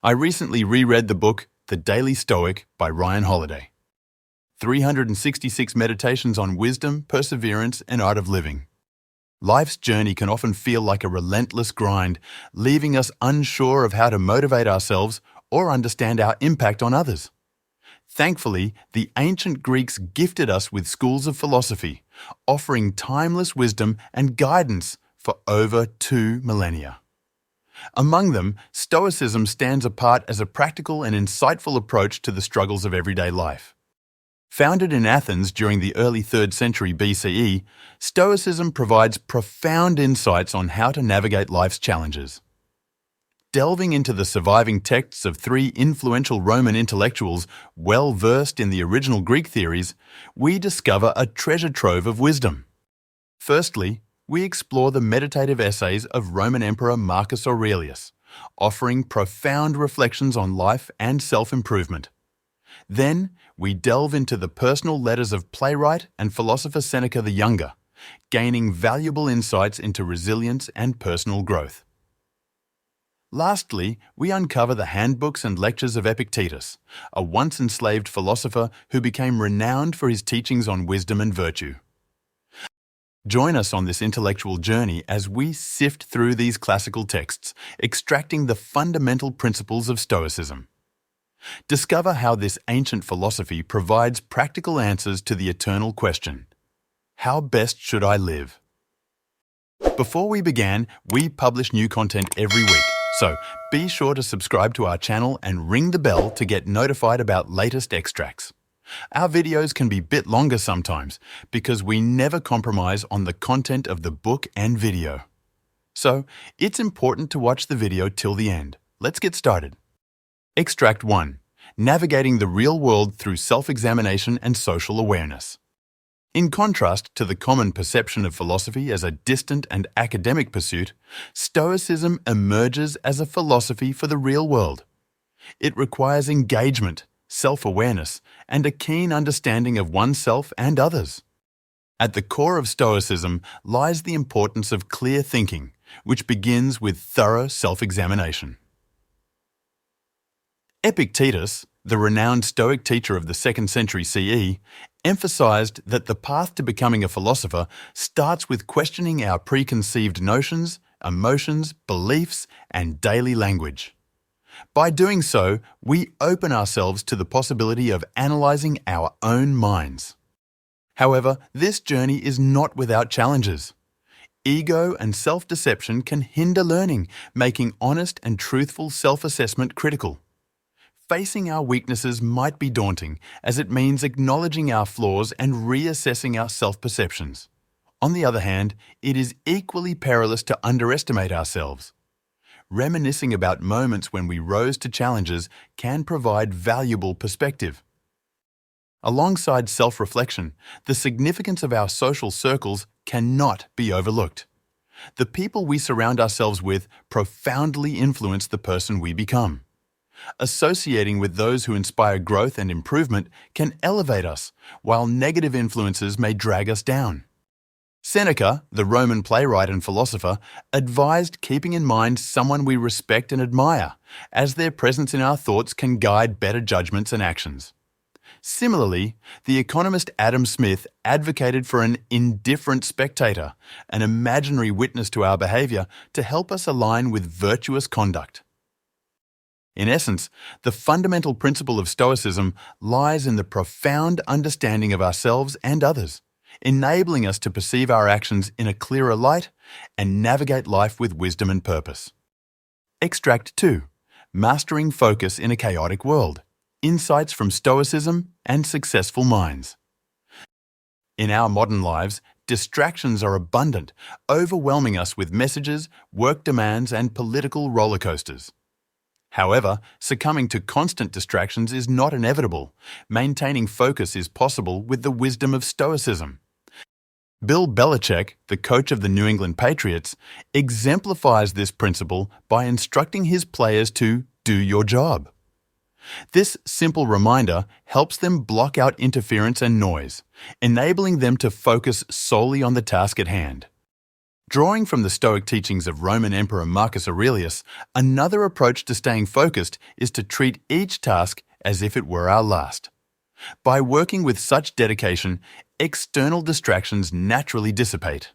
I recently reread the book The Daily Stoic by Ryan Holiday. 366 meditations on wisdom, perseverance, and art of living. Life's journey can often feel like a relentless grind, leaving us unsure of how to motivate ourselves or understand our impact on others. Thankfully, the ancient Greeks gifted us with schools of philosophy, offering timeless wisdom and guidance for over 2 millennia. Among them, Stoicism stands apart as a practical and insightful approach to the struggles of everyday life. Founded in Athens during the early 3rd century BCE, Stoicism provides profound insights on how to navigate life's challenges. Delving into the surviving texts of 3 influential Roman intellectuals well versed in the original Greek theories, we discover a treasure trove of wisdom. Firstly, we explore the meditative essays of Roman Emperor Marcus Aurelius, offering profound reflections on life and self-improvement. Then, we delve into the personal letters of playwright and philosopher Seneca the Younger, gaining valuable insights into resilience and personal growth. Lastly, we uncover the handbooks and lectures of Epictetus, a once enslaved philosopher who became renowned for his teachings on wisdom and virtue. Join us on this intellectual journey as we sift through these classical texts, extracting the fundamental principles of Stoicism. Discover how this ancient philosophy provides practical answers to the eternal question, how best should I live? Before we begin, we publish new content every week, so be sure to subscribe to our channel and ring the bell to get notified about latest extracts. Our videos can be a bit longer sometimes because we never compromise on the content of the book and video. So, it's important to watch the video till the end. Let's get started. Extract 1. Navigating the real world through self-examination and social awareness. In contrast to the common perception of philosophy as a distant and academic pursuit, Stoicism emerges as a philosophy for the real world. It requires engagement, self-awareness, and a keen understanding of oneself and others. At the core of Stoicism lies the importance of clear thinking, which begins with thorough self-examination. Epictetus, the renowned Stoic teacher of the 2nd century CE, emphasized that the path to becoming a philosopher starts with questioning our preconceived notions, emotions, beliefs, and daily language. By doing so, we open ourselves to the possibility of analyzing our own minds. However, this journey is not without challenges. Ego and self-deception can hinder learning, making honest and truthful self-assessment critical. Facing our weaknesses might be daunting, as it means acknowledging our flaws and reassessing our self-perceptions. On the other hand, it is equally perilous to underestimate ourselves. Reminiscing about moments when we rose to challenges can provide valuable perspective. Alongside self-reflection, the significance of our social circles cannot be overlooked. The people we surround ourselves with profoundly influence the person we become. Associating with those who inspire growth and improvement can elevate us, while negative influences may drag us down. Seneca, the Roman playwright and philosopher, advised keeping in mind someone we respect and admire, as their presence in our thoughts can guide better judgments and actions. Similarly, the economist Adam Smith advocated for an indifferent spectator, an imaginary witness to our behavior, to help us align with virtuous conduct. In essence, the fundamental principle of Stoicism lies in the profound understanding of ourselves and others, enabling us to perceive our actions in a clearer light and navigate life with wisdom and purpose. Extract 2. Mastering focus in a chaotic world. Insights from Stoicism and successful minds. In our modern lives, distractions are abundant, overwhelming us with messages, work demands, and political roller coasters. However, succumbing to constant distractions is not inevitable. Maintaining focus is possible with the wisdom of Stoicism. Bill Belichick, the coach of the New England Patriots, exemplifies this principle by instructing his players to do your job. This simple reminder helps them block out interference and noise, enabling them to focus solely on the task at hand. Drawing from the Stoic teachings of Roman Emperor Marcus Aurelius, another approach to staying focused is to treat each task as if it were our last. By working with such dedication, external distractions naturally dissipate.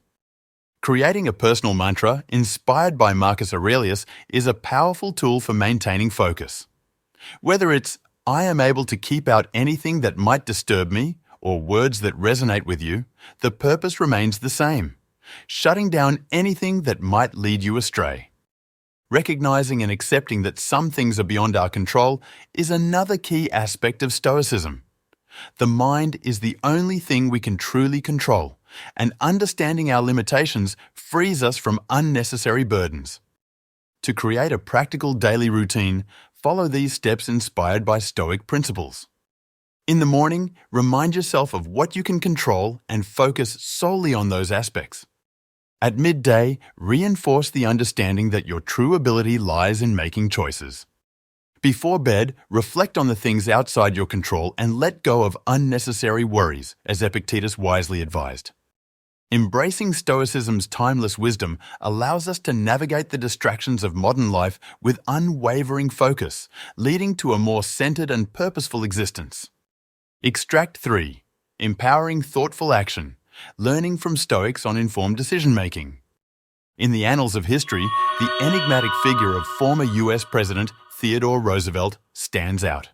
Creating a personal mantra inspired by Marcus Aurelius is a powerful tool for maintaining focus. Whether it's, "I am able to keep out anything that might disturb me," or words that resonate with you, the purpose remains the same: shutting down anything that might lead you astray. Recognizing and accepting that some things are beyond our control is another key aspect of Stoicism. The mind is the only thing we can truly control, and understanding our limitations frees us from unnecessary burdens. To create a practical daily routine, follow these steps inspired by Stoic principles. In the morning, remind yourself of what you can control and focus solely on those aspects. At midday, reinforce the understanding that your true ability lies in making choices. Before bed, reflect on the things outside your control and let go of unnecessary worries, as Epictetus wisely advised. Embracing Stoicism's timeless wisdom allows us to navigate the distractions of modern life with unwavering focus, leading to a more centered and purposeful existence. Extract 3. Empowering thoughtful action, learning from Stoics on informed decision-making. In the annals of history, the enigmatic figure of former US President Theodore Roosevelt stands out.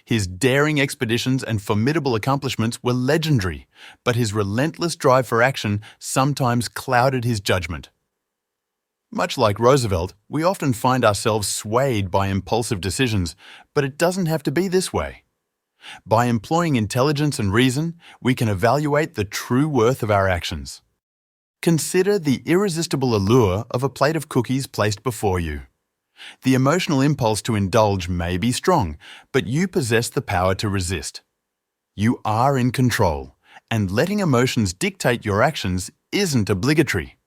His daring expeditions and formidable accomplishments were legendary, but his relentless drive for action sometimes clouded his judgment. Much like Roosevelt, we often find ourselves swayed by impulsive decisions, but it doesn't have to be this way. By employing intelligence and reason, we can evaluate the true worth of our actions. Consider the irresistible allure of a plate of cookies placed before you. The emotional impulse to indulge may be strong, but you possess the power to resist. You are in control, and letting emotions dictate your actions isn't obligatory.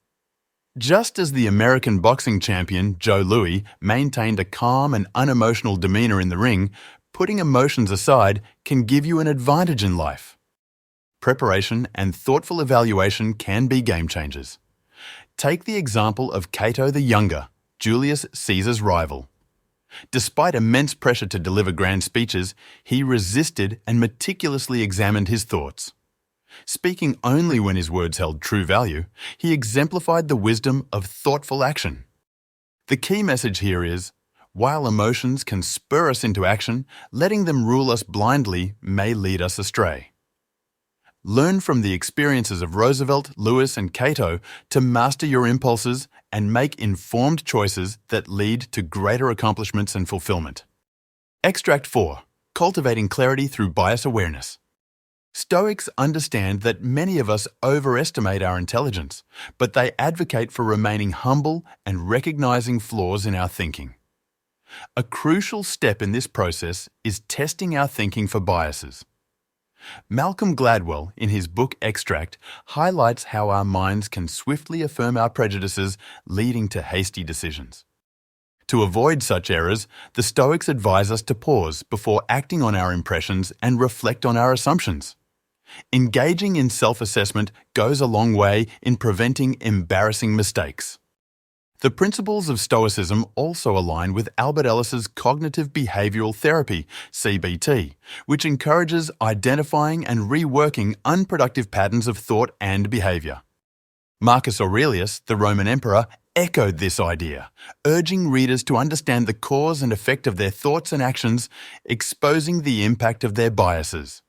Just as the American boxing champion Joe Louis maintained a calm and unemotional demeanor in the ring, putting emotions aside can give you an advantage in life. Preparation and thoughtful evaluation can be game changers. Take the example of Cato the Younger, Julius Caesar's rival. Despite immense pressure to deliver grand speeches, he resisted and meticulously examined his thoughts. Speaking only when his words held true value, he exemplified the wisdom of thoughtful action. The key message here is, while emotions can spur us into action, letting them rule us blindly may lead us astray. Learn from the experiences of Roosevelt, Lewis, and Cato to master your impulses and make informed choices that lead to greater accomplishments and fulfillment. Extract 4. Cultivating clarity through bias awareness. Stoics understand that many of us overestimate our intelligence, but they advocate for remaining humble and recognizing flaws in our thinking. A crucial step in this process is testing our thinking for biases. Malcolm Gladwell, in his book Extract, highlights how our minds can swiftly affirm our prejudices, leading to hasty decisions. To avoid such errors, the Stoics advise us to pause before acting on our impressions and reflect on our assumptions. Engaging in self-assessment goes a long way in preventing embarrassing mistakes. The principles of Stoicism also align with Albert Ellis's cognitive behavioral therapy, CBT, which encourages identifying and reworking unproductive patterns of thought and behavior. Marcus Aurelius, the Roman emperor, echoed this idea, urging readers to understand the cause and effect of their thoughts and actions, exposing the impact of their biases.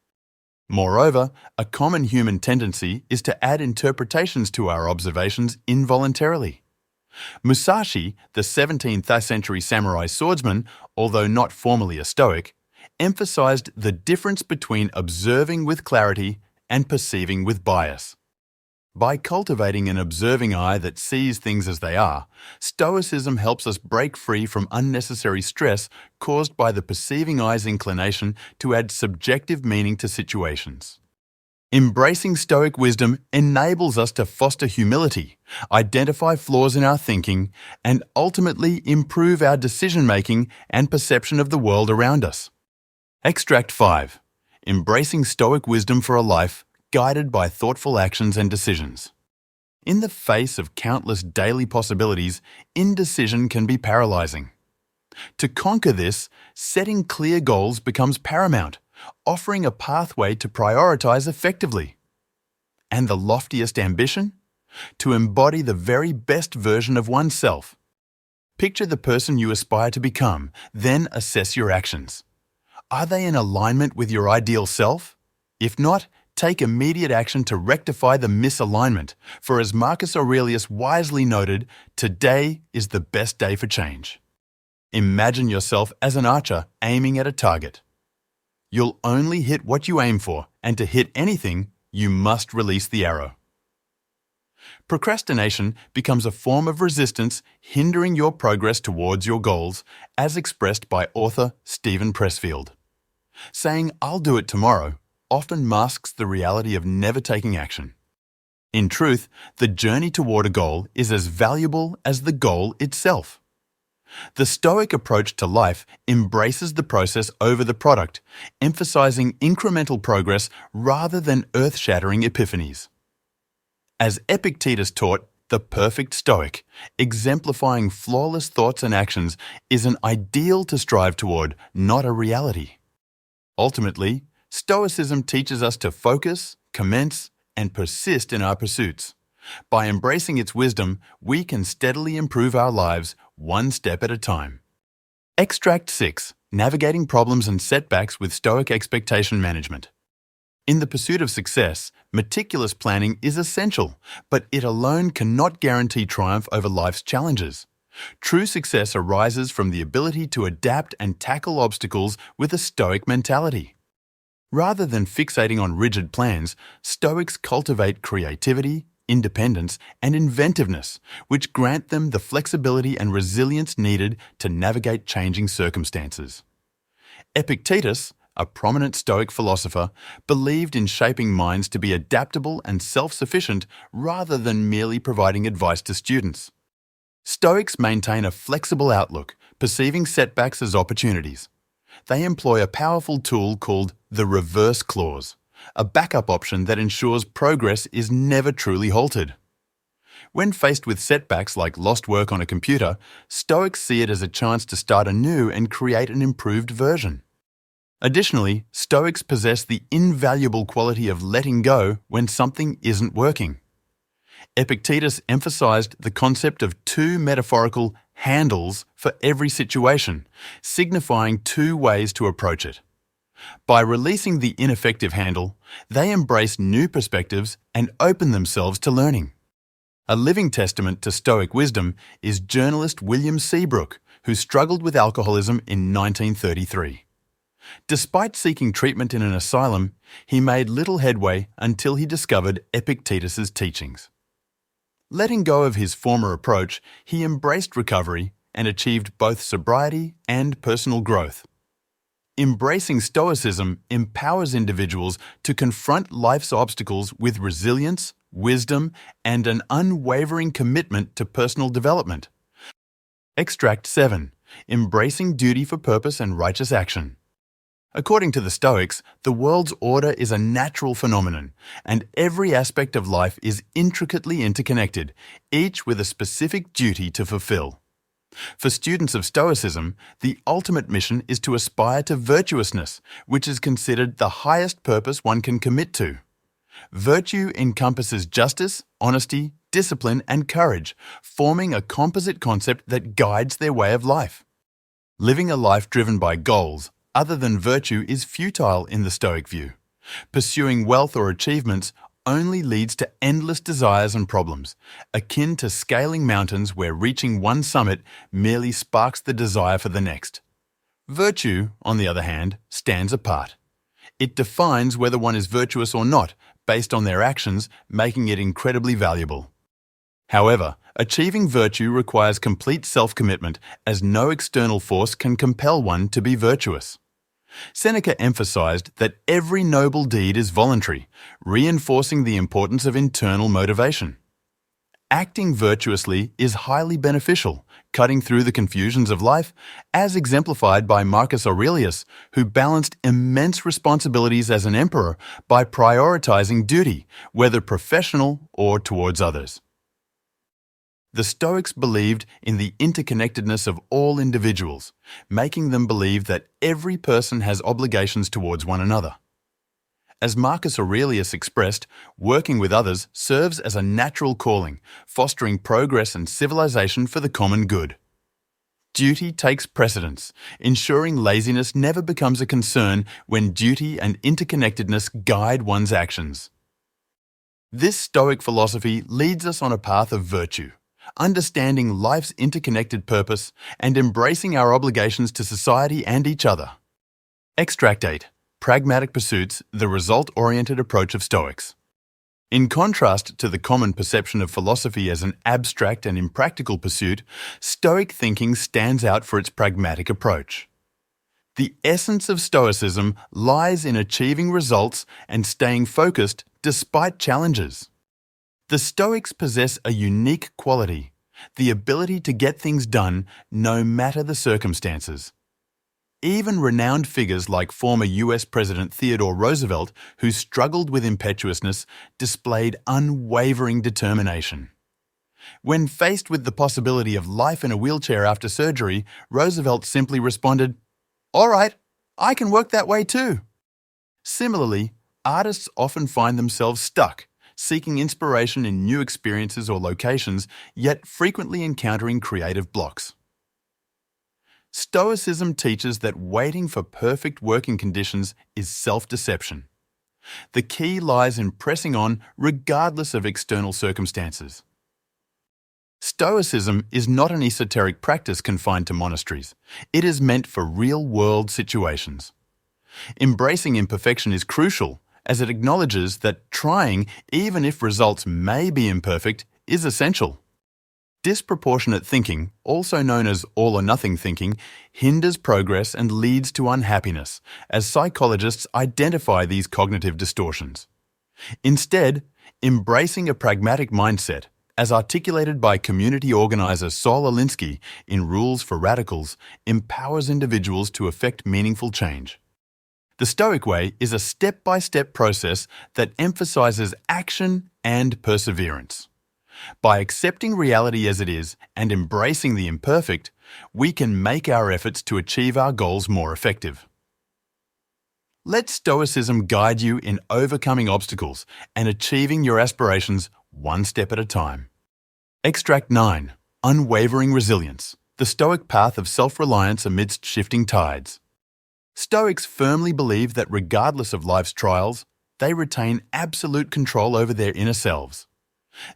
Moreover, a common human tendency is to add interpretations to our observations involuntarily. Musashi, the 17th century samurai swordsman, although not formally a Stoic, emphasized the difference between observing with clarity and perceiving with bias. By cultivating an observing eye that sees things as they are, Stoicism helps us break free from unnecessary stress caused by the perceiving eye's inclination to add subjective meaning to situations. Embracing Stoic wisdom enables us to foster humility, identify flaws in our thinking, and ultimately improve our decision-making and perception of the world around us. Extract 5. Embracing Stoic wisdom for a life guided by thoughtful actions and decisions. In the face of countless daily possibilities, indecision can be paralyzing. To conquer this, setting clear goals becomes paramount, offering a pathway to prioritize effectively. And the loftiest ambition? To embody the very best version of oneself. Picture the person you aspire to become, then assess your actions. Are they in alignment with your ideal self? If not, take immediate action to rectify the misalignment, for as Marcus Aurelius wisely noted, today is the best day for change. Imagine yourself as an archer aiming at a target. You'll only hit what you aim for, and to hit anything, you must release the arrow. Procrastination becomes a form of resistance hindering your progress towards your goals, as expressed by author Stephen Pressfield. Saying, "I'll do it tomorrow," often masks the reality of never taking action. In truth, the journey toward a goal is as valuable as the goal itself. The Stoic approach to life embraces the process over the product, emphasizing incremental progress rather than earth-shattering epiphanies. As Epictetus taught, the perfect Stoic, exemplifying flawless thoughts and actions, is an ideal to strive toward, not a reality. Ultimately, Stoicism teaches us to focus, commence, and persist in our pursuits. By embracing its wisdom, we can steadily improve our lives one step at a time. Extract 6. Navigating Problems and Setbacks with Stoic Expectation Management. In the pursuit of success, meticulous planning is essential, but it alone cannot guarantee triumph over life's challenges. True success arises from the ability to adapt and tackle obstacles with a Stoic mentality. Rather than fixating on rigid plans, Stoics cultivate creativity, independence, and inventiveness, which grant them the flexibility and resilience needed to navigate changing circumstances. Epictetus, a prominent Stoic philosopher, believed in shaping minds to be adaptable and self-sufficient rather than merely providing advice to students. Stoics maintain a flexible outlook, perceiving setbacks as opportunities. They employ a powerful tool called the reverse clause, a backup option that ensures progress is never truly halted. When faced with setbacks like lost work on a computer, Stoics see it as a chance to start anew and create an improved version. Additionally, Stoics possess the invaluable quality of letting go when something isn't working. Epictetus emphasized the concept of two metaphorical handles for every situation, signifying two ways to approach it. By releasing the ineffective handle, they embrace new perspectives and open themselves to learning. A living testament to Stoic wisdom is journalist William Seabrook, who struggled with alcoholism in 1933. Despite seeking treatment in an asylum, he made little headway until he discovered Epictetus's teachings. Letting go of his former approach, he embraced recovery and achieved both sobriety and personal growth. Embracing Stoicism empowers individuals to confront life's obstacles with resilience, wisdom, and an unwavering commitment to personal development. Extract 7. Embracing duty for purpose and righteous action. According to the Stoics, the world's order is a natural phenomenon, and every aspect of life is intricately interconnected, each with a specific duty to fulfill. For students of Stoicism, the ultimate mission is to aspire to virtuousness, which is considered the highest purpose one can commit to. Virtue encompasses justice, honesty, discipline, and courage, forming a composite concept that guides their way of life. Living a life driven by goals, other than virtue, is futile in the Stoic view. Pursuing wealth or achievements only leads to endless desires and problems, akin to scaling mountains where reaching one summit merely sparks the desire for the next. Virtue, on the other hand, stands apart. It defines whether one is virtuous or not, based on their actions, making it incredibly valuable. However, achieving virtue requires complete self-commitment, as no external force can compel one to be virtuous. Seneca emphasized that every noble deed is voluntary, reinforcing the importance of internal motivation. Acting virtuously is highly beneficial, cutting through the confusions of life, as exemplified by Marcus Aurelius, who balanced immense responsibilities as an emperor by prioritizing duty, whether professional or towards others. The Stoics believed in the interconnectedness of all individuals, making them believe that every person has obligations towards one another. As Marcus Aurelius expressed, working with others serves as a natural calling, fostering progress and civilization for the common good. Duty takes precedence, ensuring laziness never becomes a concern when duty and interconnectedness guide one's actions. This Stoic philosophy leads us on a path of virtue, understanding life's interconnected purpose and embracing our obligations to society and each other. Extract 8. Pragmatic Pursuits, the result-oriented approach of Stoics. In contrast to the common perception of philosophy as an abstract and impractical pursuit, Stoic thinking stands out for its pragmatic approach. The essence of Stoicism lies in achieving results and staying focused despite challenges. The Stoics possess a unique quality, the ability to get things done no matter the circumstances. Even renowned figures like former US President Theodore Roosevelt, who struggled with impetuousness, displayed unwavering determination. When faced with the possibility of life in a wheelchair after surgery, Roosevelt simply responded, "All right, I can work that way too." Similarly, artists often find themselves stuck, seeking inspiration in new experiences or locations, yet frequently encountering creative blocks. Stoicism teaches that waiting for perfect working conditions is self-deception. The key lies in pressing on regardless of external circumstances. Stoicism is not an esoteric practice confined to monasteries. It is meant for real-world situations. Embracing imperfection is crucial, as it acknowledges that trying, even if results may be imperfect, is essential. Disproportionate thinking, also known as all-or-nothing thinking, hinders progress and leads to unhappiness, as psychologists identify these cognitive distortions. Instead, embracing a pragmatic mindset, as articulated by community organizer Saul Alinsky in Rules for Radicals, empowers individuals to effect meaningful change. The Stoic way is a step-by-step process that emphasizes action and perseverance. By accepting reality as it is and embracing the imperfect, we can make our efforts to achieve our goals more effective. Let Stoicism guide you in overcoming obstacles and achieving your aspirations one step at a time. Extract 9. Unwavering Resilience, the Stoic path of self-reliance amidst shifting tides. Stoics firmly believe that regardless of life's trials, they retain absolute control over their inner selves.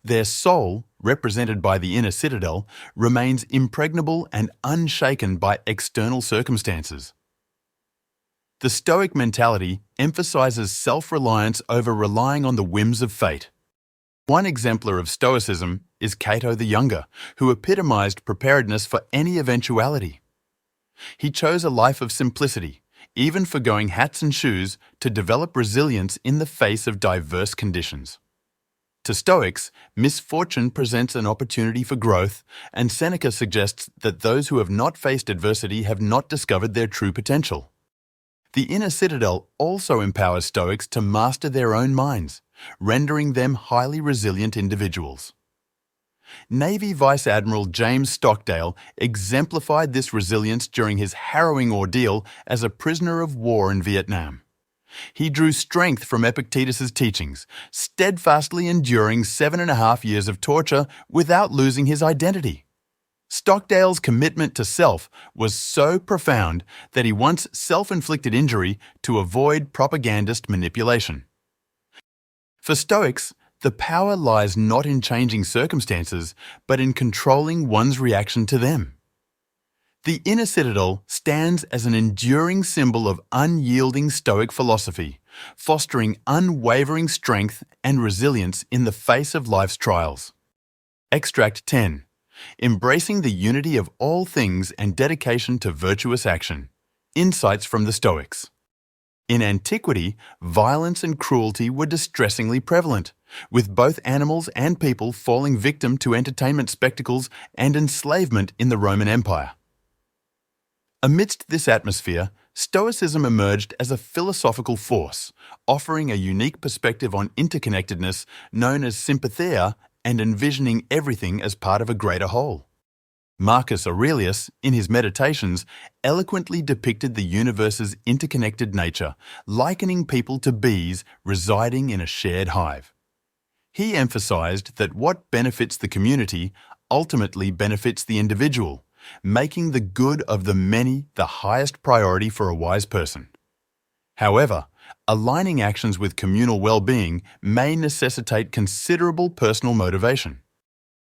Their soul, represented by the inner citadel, remains impregnable and unshaken by external circumstances. The Stoic mentality emphasizes self-reliance over relying on the whims of fate. One exemplar of Stoicism is Cato the Younger, who epitomized preparedness for any eventuality. He chose a life of simplicity, even forgoing hats and shoes, to develop resilience in the face of diverse conditions. To Stoics, misfortune presents an opportunity for growth, and Seneca suggests that those who have not faced adversity have not discovered their true potential. The inner citadel also empowers Stoics to master their own minds, rendering them highly resilient individuals. Navy Vice Admiral James Stockdale exemplified this resilience during his harrowing ordeal as a prisoner of war in Vietnam. He drew strength from Epictetus' teachings, steadfastly enduring 7.5 years of torture without losing his identity. Stockdale's commitment to self was so profound that he once self-inflicted injury to avoid propagandist manipulation. For Stoics, the power lies not in changing circumstances, but in controlling one's reaction to them. The inner citadel stands as an enduring symbol of unyielding Stoic philosophy, fostering unwavering strength and resilience in the face of life's trials. Extract 10. Embracing the unity of all things and dedication to virtuous action. Insights from the Stoics. In antiquity, violence and cruelty were distressingly prevalent, with both animals and people falling victim to entertainment spectacles and enslavement in the Roman Empire. Amidst this atmosphere, Stoicism emerged as a philosophical force, offering a unique perspective on interconnectedness known as sympatheia and envisioning everything as part of a greater whole. Marcus Aurelius, in his Meditations, eloquently depicted the universe's interconnected nature, likening people to bees residing in a shared hive. He emphasized that what benefits the community ultimately benefits the individual, making the good of the many the highest priority for a wise person. However, aligning actions with communal well-being may necessitate considerable personal motivation.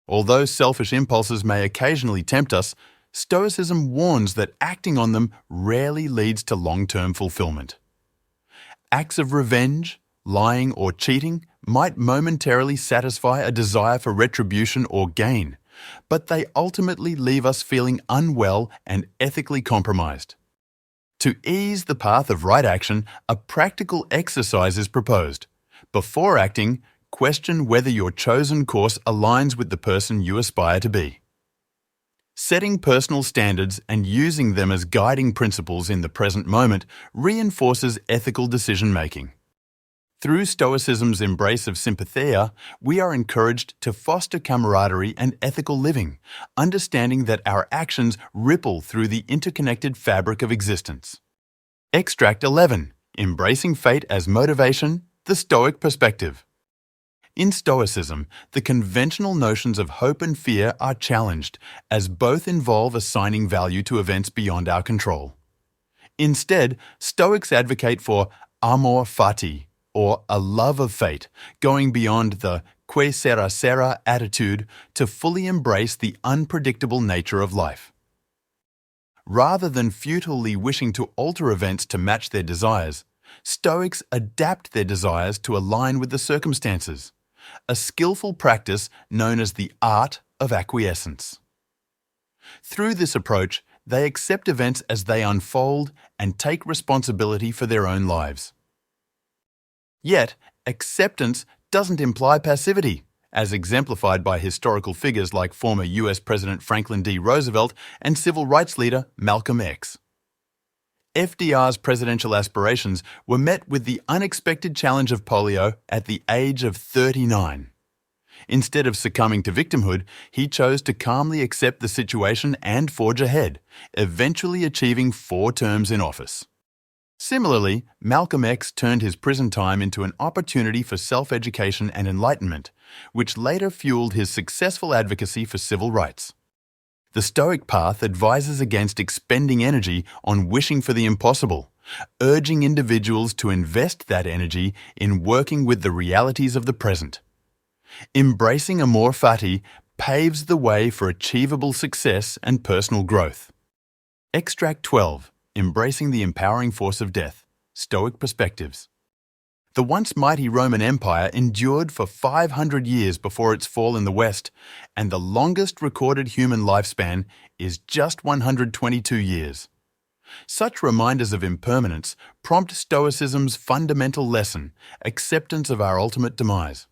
Although selfish impulses may occasionally tempt us, Stoicism warns that acting on them rarely leads to long-term fulfillment. Acts of revenge, lying, or cheating might momentarily satisfy a desire for retribution or gain, but they ultimately leave us feeling unwell and ethically compromised. To ease the path of right action, a practical exercise is proposed. Before acting, question whether your chosen course aligns with the person you aspire to be. Setting personal standards and using them as guiding principles in the present moment reinforces ethical decision-making. Through Stoicism's embrace of sympatheia, we are encouraged to foster camaraderie and ethical living, understanding that our actions ripple through the interconnected fabric of existence. Extract 11. Embracing fate as motivation, the Stoic perspective. In Stoicism, the conventional notions of hope and fear are challenged, as both involve assigning value to events beyond our control. Instead, Stoics advocate for amor fati, or a love of fate, going beyond the que sera attitude to fully embrace the unpredictable nature of life. Rather than futilely wishing to alter events to match their desires, Stoics adapt their desires to align with the circumstances, a skillful practice known as the art of acquiescence. Through this approach, they accept events as they unfold and take responsibility for their own lives. Yet, acceptance doesn't imply passivity, as exemplified by historical figures like former US President Franklin D. Roosevelt and civil rights leader Malcolm X. FDR's presidential aspirations were met with the unexpected challenge of polio at the age of 39. Instead of succumbing to victimhood, he chose to calmly accept the situation and forge ahead, eventually achieving 4 terms in office. Similarly, Malcolm X turned his prison time into an opportunity for self-education and enlightenment, which later fueled his successful advocacy for civil rights. The Stoic path advises against expending energy on wishing for the impossible, urging individuals to invest that energy in working with the realities of the present. Embracing amor fati paves the way for achievable success and personal growth. Extract 12. Embracing the empowering force of death, Stoic perspectives. The once mighty Roman Empire endured for 500 years before its fall in the West, and the longest recorded human lifespan is just 122 years. Such reminders of impermanence prompt Stoicism's fundamental lesson, acceptance of our ultimate demise.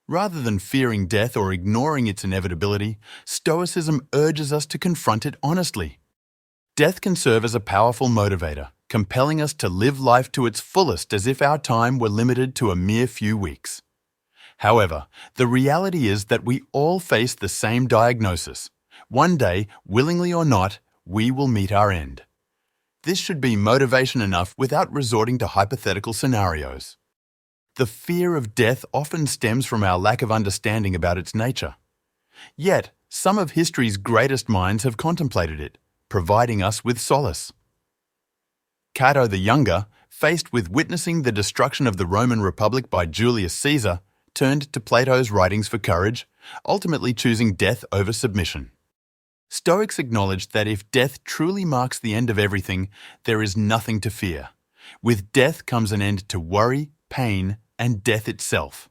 Rather than fearing death or ignoring its inevitability, Stoicism urges us to confront it honestly. Death can serve as a powerful motivator, compelling us to live life to its fullest as if our time were limited to a mere few weeks. However, the reality is that we all face the same diagnosis. One day, willingly or not, we will meet our end. This should be motivation enough without resorting to hypothetical scenarios. The fear of death often stems from our lack of understanding about its nature. Yet, some of history's greatest minds have contemplated it, providing us with solace. Cato the Younger, faced with witnessing the destruction of the Roman Republic by Julius Caesar, turned to Plato's writings for courage, ultimately choosing death over submission. Stoics acknowledged that if death truly marks the end of everything, there is nothing to fear. With death comes an end to worry, pain, and death itself.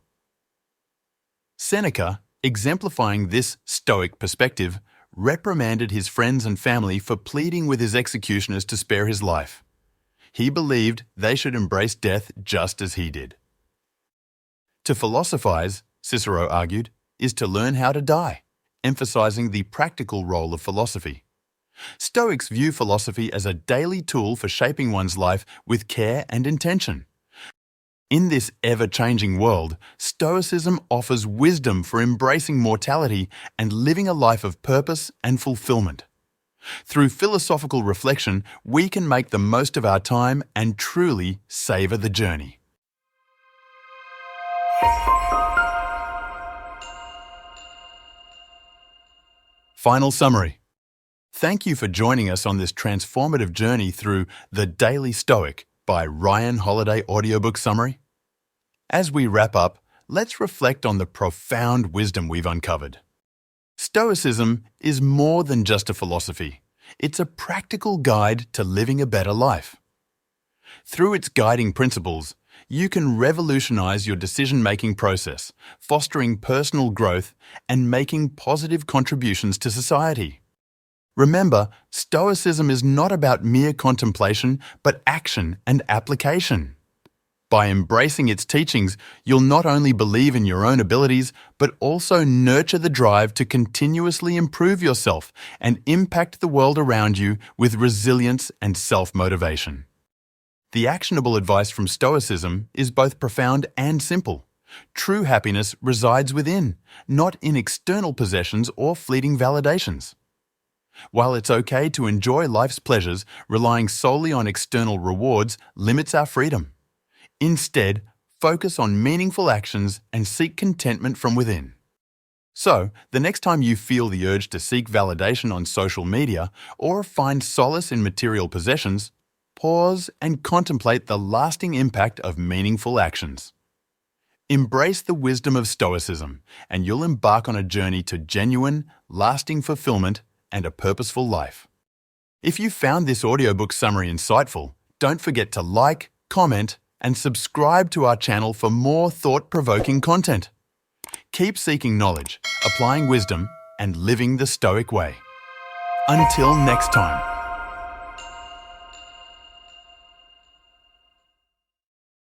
Seneca, exemplifying this Stoic perspective, reprimanded his friends and family for pleading with his executioners to spare his life. He believed they should embrace death just as he did. To philosophize, Cicero argued, is to learn how to die, emphasizing the practical role of philosophy. Stoics view philosophy as a daily tool for shaping one's life with care and intention. In this ever-changing world, Stoicism offers wisdom for embracing mortality and living a life of purpose and fulfillment. Through philosophical reflection, we can make the most of our time and truly savor the journey. Final summary. Thank you for joining us on this transformative journey through The Daily Stoic by Ryan Holiday Audiobook Summary. As we wrap up, let's reflect on the profound wisdom we've uncovered. Stoicism is more than just a philosophy. It's a practical guide to living a better life. Through its guiding principles, you can revolutionize your decision-making process, fostering personal growth and making positive contributions to society. Remember, Stoicism is not about mere contemplation, but action and application. By embracing its teachings, you'll not only believe in your own abilities, but also nurture the drive to continuously improve yourself and impact the world around you with resilience and self-motivation. The actionable advice from Stoicism is both profound and simple. True happiness resides within, not in external possessions or fleeting validations. While it's okay to enjoy life's pleasures, relying solely on external rewards limits our freedom. Instead, focus on meaningful actions and seek contentment from within. So, the next time you feel the urge to seek validation on social media or find solace in material possessions, pause and contemplate the lasting impact of meaningful actions. Embrace the wisdom of Stoicism, and you'll embark on a journey to genuine, lasting fulfillment and a purposeful life. If you found this audiobook summary insightful, don't forget to like, comment, and subscribe to our channel for more thought-provoking content. Keep seeking knowledge, applying wisdom, and living the Stoic way. Until next time.